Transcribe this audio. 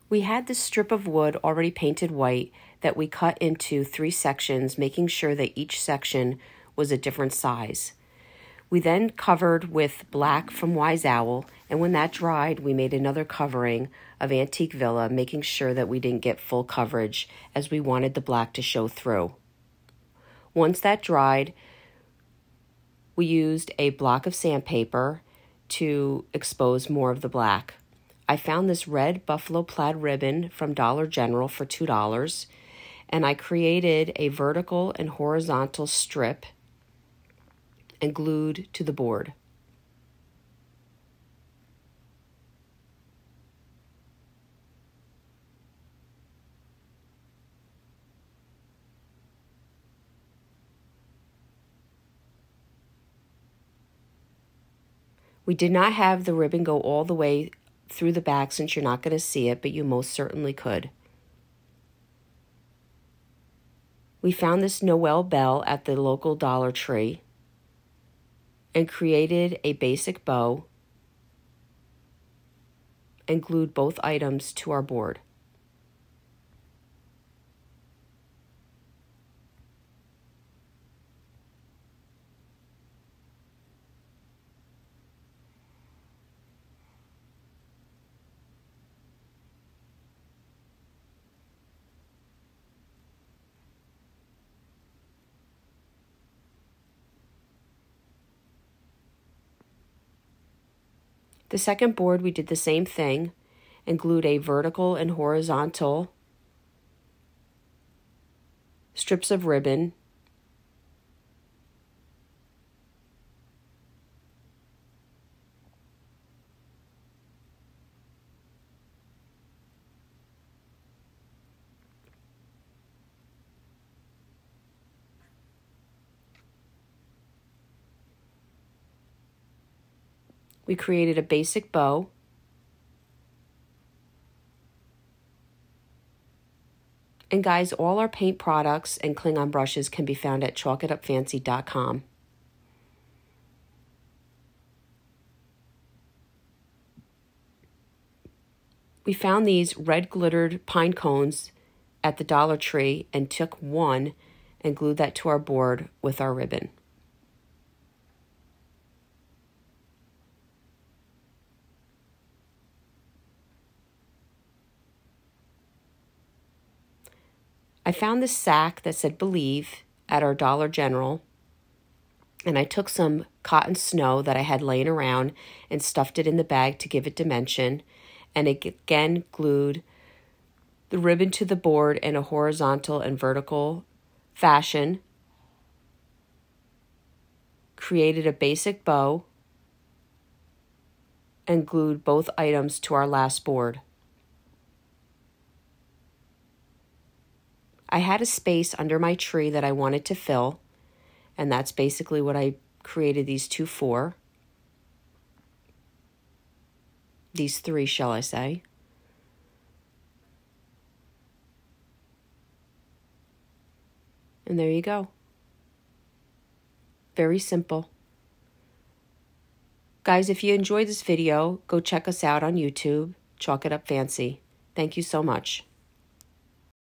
We had this strip of wood already painted white that we cut into 3 sections, making sure that each section was a different size. We then covered with black from Wise Owl, and when that dried, we made another covering of Antique Villa, making sure that we didn't get full coverage as we wanted the black to show through. Once that dried, we used a block of sandpaper to expose more of the black. I found this red buffalo plaid ribbon from Dollar General for $2, and I created a vertical and horizontal strip and glued to the board. We did not have the ribbon go all the way through the back since you're not going to see it, but you most certainly could. We found this Noel bell at the local Dollar Tree and created a basic bow and glued both items to our board. The second board, we did the same thing and glued a vertical and horizontal strips of ribbon We created a basic bow and guys, all our paint products and Klingon brushes can be found at chalkitupfancy.com. We found these red glittered pine cones at the Dollar Tree and took one and glued that to our board with our ribbon. I found this sack that said Believe at our Dollar General, and I took some cotton snow that I had laying around and stuffed it in the bag to give it dimension, and again glued the ribbon to the board in a horizontal and vertical fashion, created a basic bow, and glued both items to our last board. I had a space under my tree that I wanted to fill, and that's basically what I created these two for. These three, shall I say. And there you go. Very simple. Guys, if you enjoyed this video, go check us out on YouTube, Chalk It Up Fancy. Thank you so much.